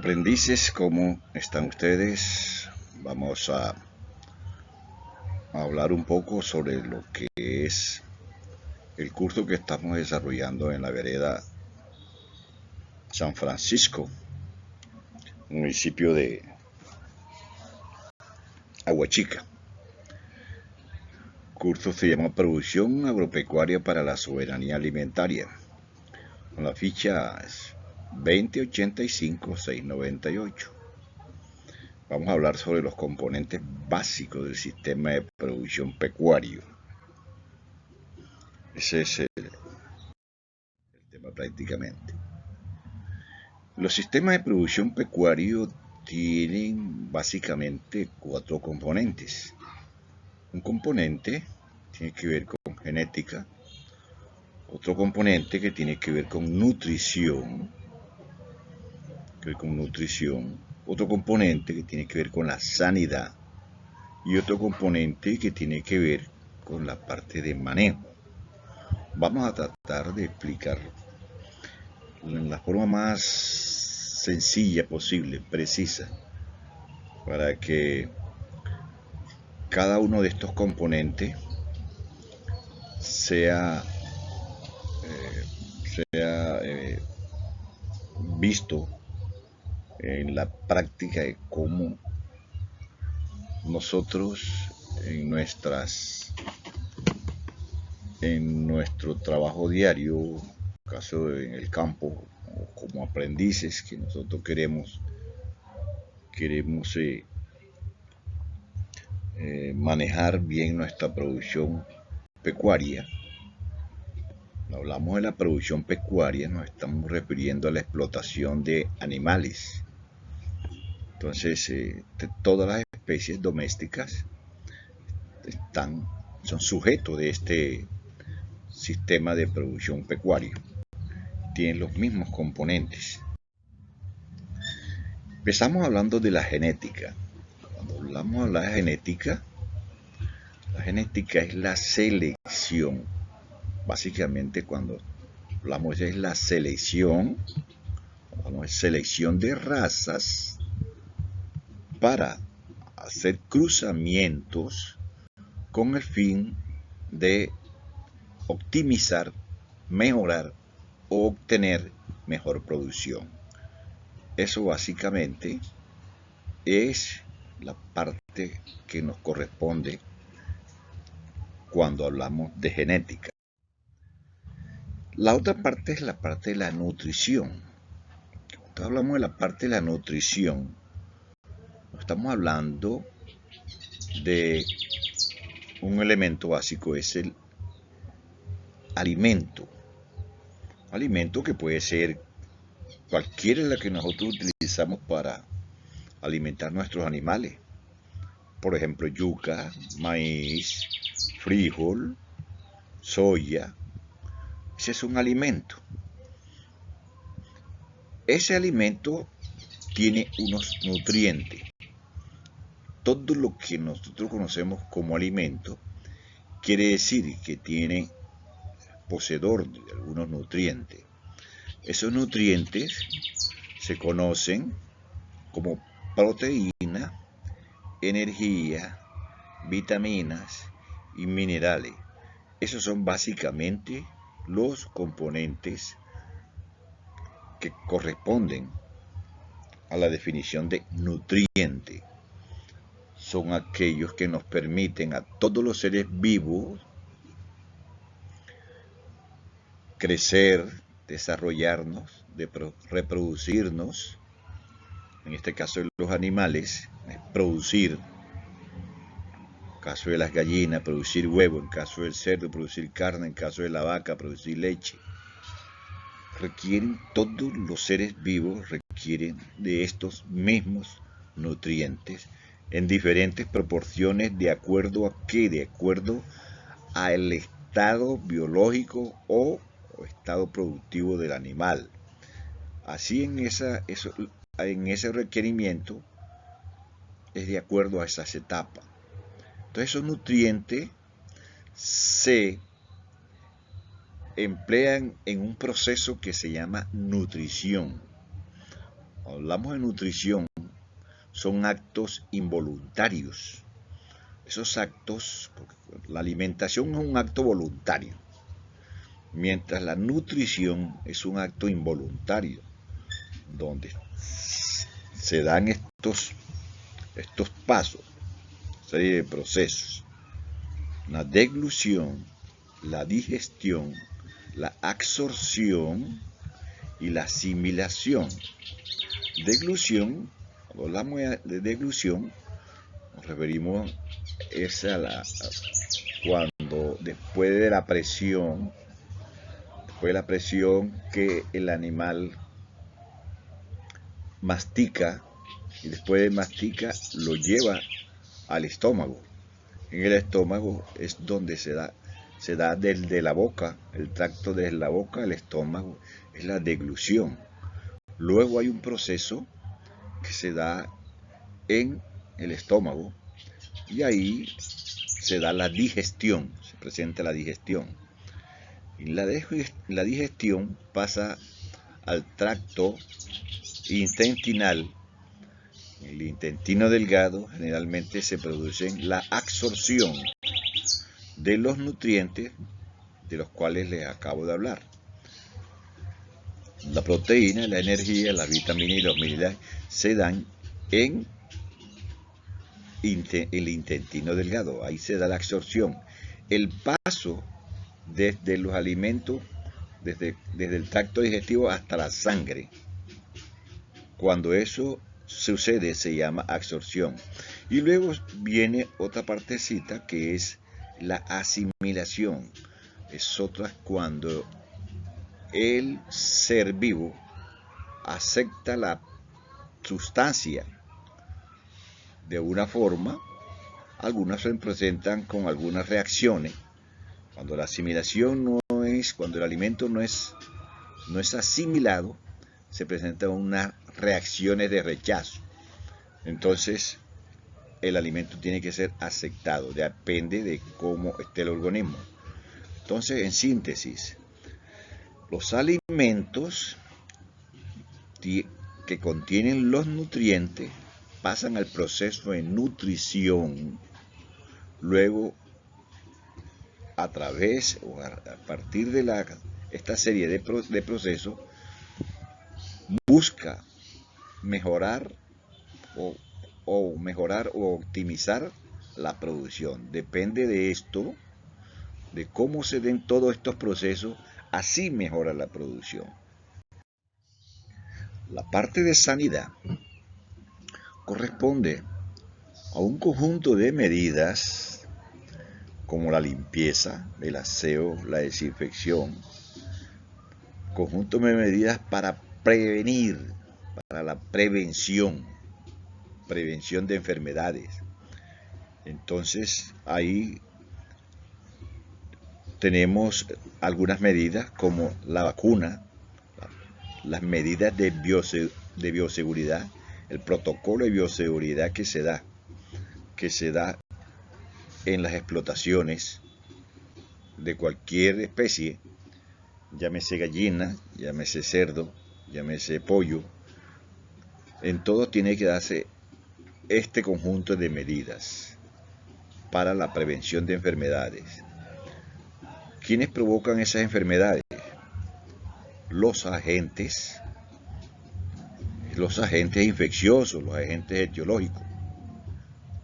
Aprendices, ¿cómo están ustedes? Vamos a hablar un poco sobre lo que es el curso que estamos desarrollando en la vereda San Francisco, municipio de Aguachica. El curso se llama Producción Agropecuaria para la Soberanía Alimentaria, con la ficha 2085-698. Vamos a hablar sobre los componentes básicos del sistema de producción pecuario. Ese es el tema prácticamente. Los sistemas de producción pecuario tienen básicamente 4 componentes. Un componente tiene que ver con genética, otro componente que tiene que ver con nutrición, otro componente que tiene que ver con la sanidad y otro componente que tiene que ver con la parte de manejo. Vamos a tratar de explicar en la forma más sencilla posible, precisa, para que cada uno de estos componentes sea visto en la práctica de cómo nosotros en nuestro trabajo diario, caso en el campo, o como aprendices que nosotros queremos manejar bien nuestra producción pecuaria. Cuando hablamos de la producción pecuaria, nos estamos refiriendo a la explotación de animales. Entonces, todas las especies domésticas son sujetos de este sistema de producción pecuario. Tienen los mismos componentes. Empezamos hablando de la genética. Cuando hablamos de la genética es la selección. Básicamente cuando hablamos es la selección de razas para hacer cruzamientos con el fin de optimizar, mejorar o obtener mejor producción. Eso básicamente es la parte que nos corresponde cuando hablamos de genética. La otra parte es la parte de la nutrición. Cuando hablamos de la parte de la nutrición, estamos hablando de un elemento básico, es el alimento. Alimento que puede ser cualquiera de la que nosotros utilizamos para alimentar nuestros animales. Por ejemplo, yuca, maíz, frijol, soya. Ese es un alimento. Ese alimento tiene unos nutrientes. Todo lo que nosotros conocemos como alimento quiere decir que tiene poseedor de algunos nutrientes. Esos nutrientes se conocen como proteína, energía, vitaminas y minerales. Esos son básicamente los componentes que corresponden a la definición de nutriente. Son aquellos que nos permiten a todos los seres vivos crecer, desarrollarnos, reproducirnos. En este caso de los animales, producir. En caso de las gallinas, producir huevo. En caso del cerdo, producir carne. En caso de la vaca, producir leche. Todos los seres vivos requieren de estos mismos nutrientes en diferentes proporciones. ¿De acuerdo a qué? De acuerdo al estado biológico o estado productivo del animal. Así en ese requerimiento es de acuerdo a esas etapas. Entonces esos nutrientes se emplean en un proceso que se llama nutrición. Cuando hablamos de nutrición, son actos involuntarios. Esos actos, la alimentación es un acto voluntario, mientras la nutrición es un acto involuntario, donde se dan estos pasos, serie de procesos: la deglución, la digestión, la absorción y la asimilación. Deglución, cuando hablamos de deglución, nos referimos cuando después de la presión que el animal mastica, y después de mastica lo lleva al estómago. En el estómago es donde se da desde la boca, el tracto desde la boca al estómago, es la deglución. Luego hay un proceso que se da en el estómago y ahí se da la digestión, se presenta la digestión. Y la digestión pasa al tracto intestinal. En el intestino delgado generalmente se produce la absorción de los nutrientes de los cuales les acabo de hablar. La proteína, la energía, las vitaminas y los minerales se dan en el intestino delgado. Ahí se da la absorción. El paso desde los alimentos, desde el tracto digestivo hasta la sangre. Cuando eso sucede se llama absorción. Y luego viene otra partecita que es la asimilación. Es otra cuando el ser vivo acepta la sustancia de una forma. Algunas se presentan con algunas reacciones. Cuando la asimilación cuando el alimento no es asimilado, se presentan unas reacciones de rechazo. Entonces, el alimento tiene que ser aceptado, depende de cómo esté el organismo. Entonces, en síntesis, los alimentos que contienen los nutrientes pasan al proceso de nutrición. Luego, a partir de esta serie de procesos, busca mejorar o optimizar la producción. Depende de esto, de cómo se den todos estos procesos, así mejora la producción. La parte de sanidad corresponde a un conjunto de medidas como la limpieza, el aseo, la desinfección, conjunto de medidas para prevenir, para la prevención de enfermedades. Entonces ahí tenemos algunas medidas como la vacuna, las medidas de bioseguridad, el protocolo de bioseguridad que se da en las explotaciones de cualquier especie, llámese gallina, llámese cerdo, llámese pollo. En todo tiene que darse este conjunto de medidas para la prevención de enfermedades. ¿Quiénes provocan esas enfermedades? Los agentes infecciosos, los agentes etiológicos.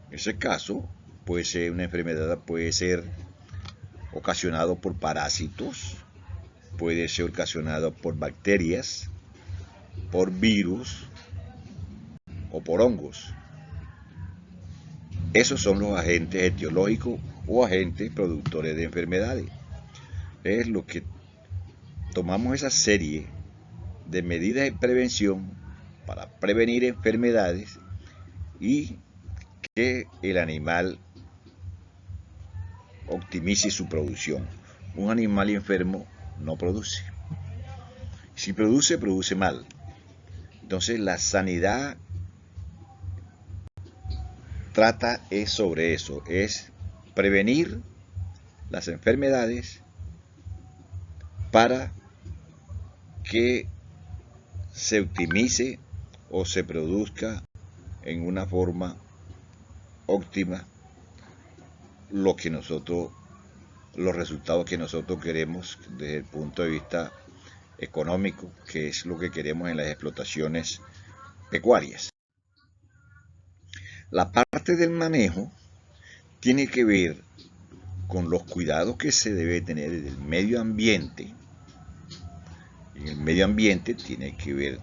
En ese caso, puede ser una enfermedad, puede ser ocasionado por parásitos, puede ser ocasionado por bacterias, por virus o por hongos. Esos son los agentes etiológicos o agentes productores de enfermedades. Es lo que tomamos esa serie de medidas de prevención para prevenir enfermedades y que el animal optimice su producción. Un animal enfermo no produce. Si produce, produce mal. Entonces la sanidad trata sobre eso, es prevenir las enfermedades para que se optimice o se produzca en una forma óptima los resultados que nosotros queremos desde el punto de vista económico, que es lo que queremos en las explotaciones pecuarias. La parte del manejo tiene que ver con los cuidados que se debe tener en el medio ambiente. En el medio ambiente tiene que ver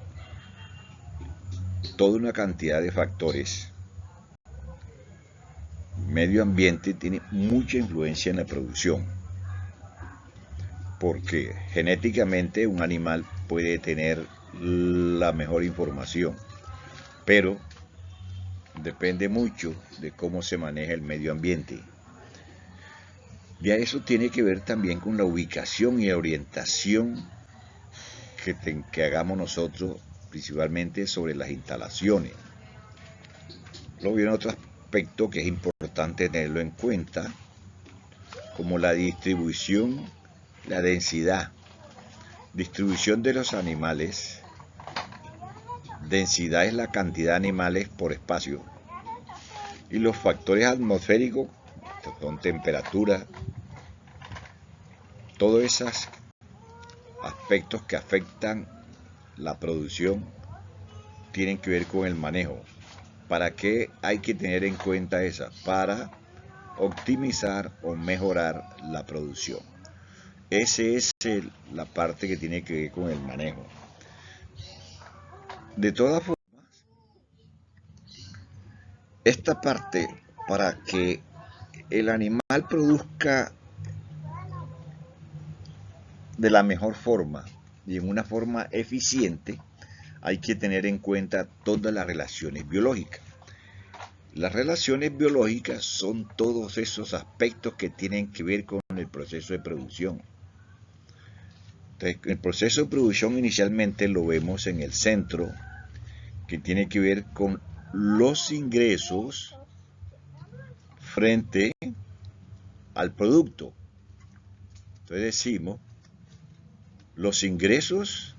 toda una cantidad de factores. El medio ambiente tiene mucha influencia en la producción, porque genéticamente un animal puede tener la mejor información, pero depende mucho de cómo se maneja el medio ambiente. Ya eso tiene que ver también con la ubicación y la orientación que hagamos nosotros, principalmente sobre las instalaciones. Luego viene otro aspecto que es importante tenerlo en cuenta, como la distribución, la densidad. Distribución de los animales. Densidad es la cantidad de animales por espacio. Y los factores atmosféricos son temperatura. Todos esos aspectos que afectan la producción tienen que ver con el manejo. ¿Para qué hay que tener en cuenta esas? Para optimizar o mejorar la producción. Esa es la parte que tiene que ver con el manejo. De todas formas, esta parte, para que el animal produzca de la mejor forma y en una forma eficiente, hay que tener en cuenta todas las relaciones biológicas. Las relaciones biológicas son todos esos aspectos que tienen que ver con el proceso de producción. Entonces, el proceso de producción inicialmente lo vemos en el centro, que tiene que ver con los ingresos frente al producto. Entonces decimos, los ingresos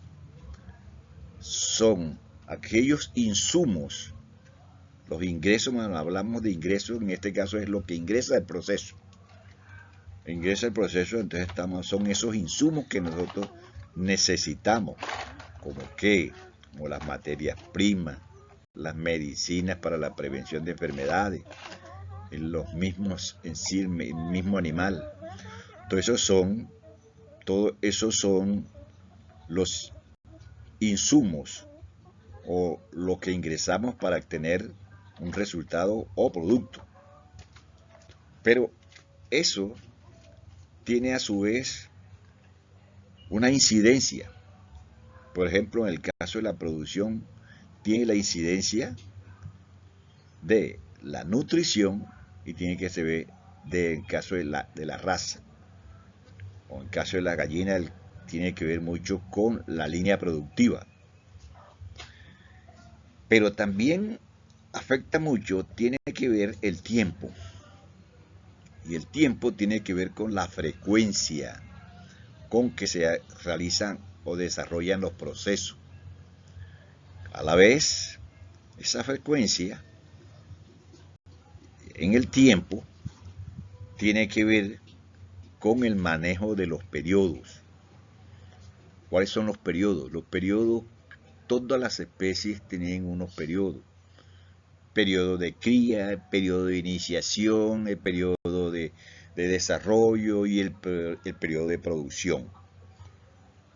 son aquellos insumos. Los ingresos, cuando hablamos de ingresos, en este caso es lo que ingresa al proceso. Ingresa al proceso, entonces son esos insumos que nosotros necesitamos, como las materias primas, las medicinas para la prevención de enfermedades, los mismos en sí, el mismo animal. Todo esos son los insumos o lo que ingresamos para obtener un resultado o producto. Pero eso tiene a su vez una incidencia. Por ejemplo, en el caso de la producción, tiene la incidencia de la nutrición y tiene que se ver en caso de la raza. O en caso de la gallina, tiene que ver mucho con la línea productiva. Pero también afecta mucho, tiene que ver el tiempo. Y el tiempo tiene que ver con la frecuencia con que se realizan o desarrollan los procesos. A la vez, esa frecuencia en el tiempo tiene que ver con el manejo de los periodos. ¿Cuáles son los periodos? Los periodos, todas las especies tienen unos periodos. Periodo de cría, el periodo de iniciación, el periodo de desarrollo y el periodo de producción.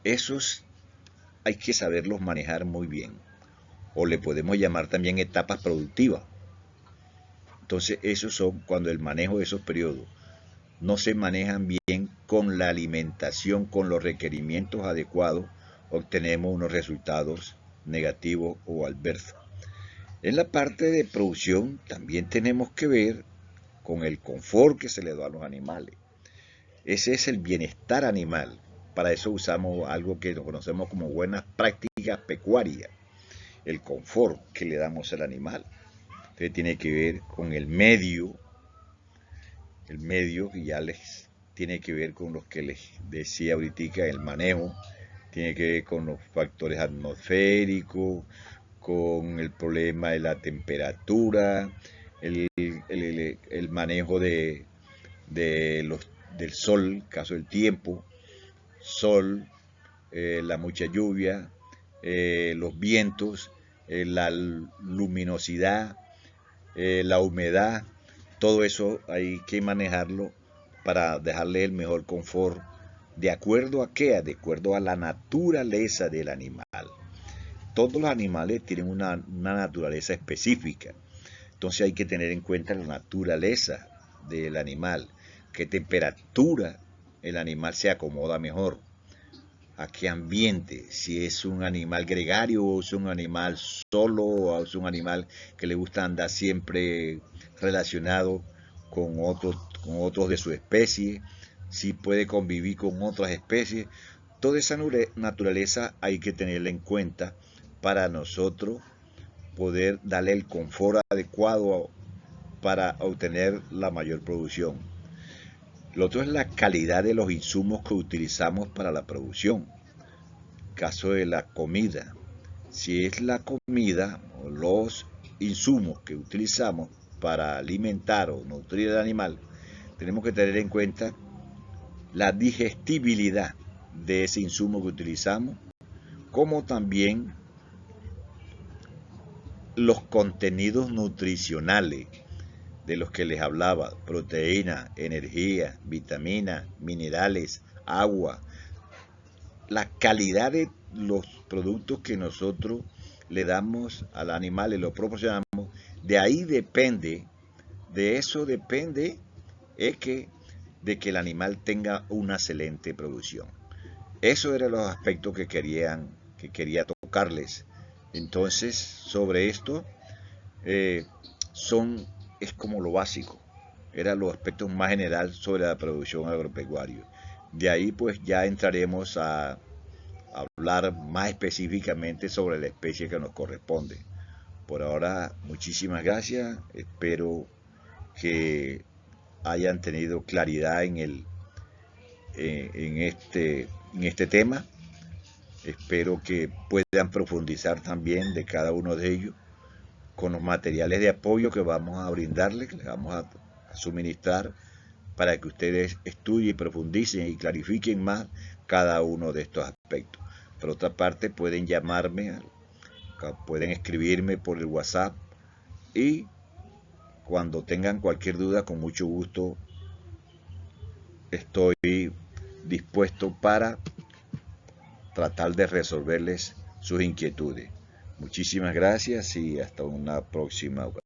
Esos hay que saberlos manejar muy bien. O le podemos llamar también etapas productivas. Entonces, esos son cuando el manejo de esos periodos no se manejan bien con la alimentación, con los requerimientos adecuados, obtenemos unos resultados negativos o adversos. En la parte de producción también tenemos que ver con el confort que se le da a los animales. Ese es el bienestar animal. Para eso usamos algo que conocemos como buenas prácticas pecuarias. El confort que le damos al animal. Entonces tiene que ver con el medio que ya les tiene que ver con los que les decía ahorita, el manejo, tiene que ver con los factores atmosféricos, con el problema de la temperatura, el manejo del sol, caso del tiempo, sol, la mucha lluvia, los vientos, la luminosidad, la humedad, todo eso hay que manejarlo para dejarle el mejor confort. ¿De acuerdo a qué? De acuerdo a la naturaleza del animal. Todos los animales tienen una naturaleza específica. Entonces hay que tener en cuenta la naturaleza del animal, qué temperatura el animal se acomoda mejor, a qué ambiente, si es un animal gregario o es un animal solo o es un animal que le gusta andar siempre relacionado con otros de su especie, si puede convivir con otras especies. Toda esa naturaleza hay que tenerla en cuenta para nosotros poder darle el confort adecuado para obtener la mayor producción. Lo otro es la calidad de los insumos que utilizamos para la producción. Caso de la comida. Si es la comida o los insumos que utilizamos para alimentar o nutrir al animal, tenemos que tener en cuenta la digestibilidad de ese insumo que utilizamos, como también los contenidos nutricionales de los que les hablaba: proteína, energía, vitaminas, minerales, agua, la calidad de los productos que nosotros le damos al animal y lo proporcionamos. De ahí depende, de eso depende de que el animal tenga una excelente producción. Esos eran los aspectos que quería tocarles. Entonces, sobre esto, es como lo básico, eran los aspectos más generales sobre la producción agropecuaria. De ahí pues ya entraremos a hablar más específicamente sobre la especie que nos corresponde. Por ahora, muchísimas gracias, espero que hayan tenido claridad en este tema. Espero que puedan profundizar también de cada uno de ellos con los materiales de apoyo que vamos a brindarles, que les vamos a suministrar para que ustedes estudien, profundicen y clarifiquen más cada uno de estos aspectos. Por otra parte, pueden llamarme, pueden escribirme por el WhatsApp y cuando tengan cualquier duda, con mucho gusto estoy dispuesto para tratar de resolverles sus inquietudes. Muchísimas gracias y hasta una próxima ocasión.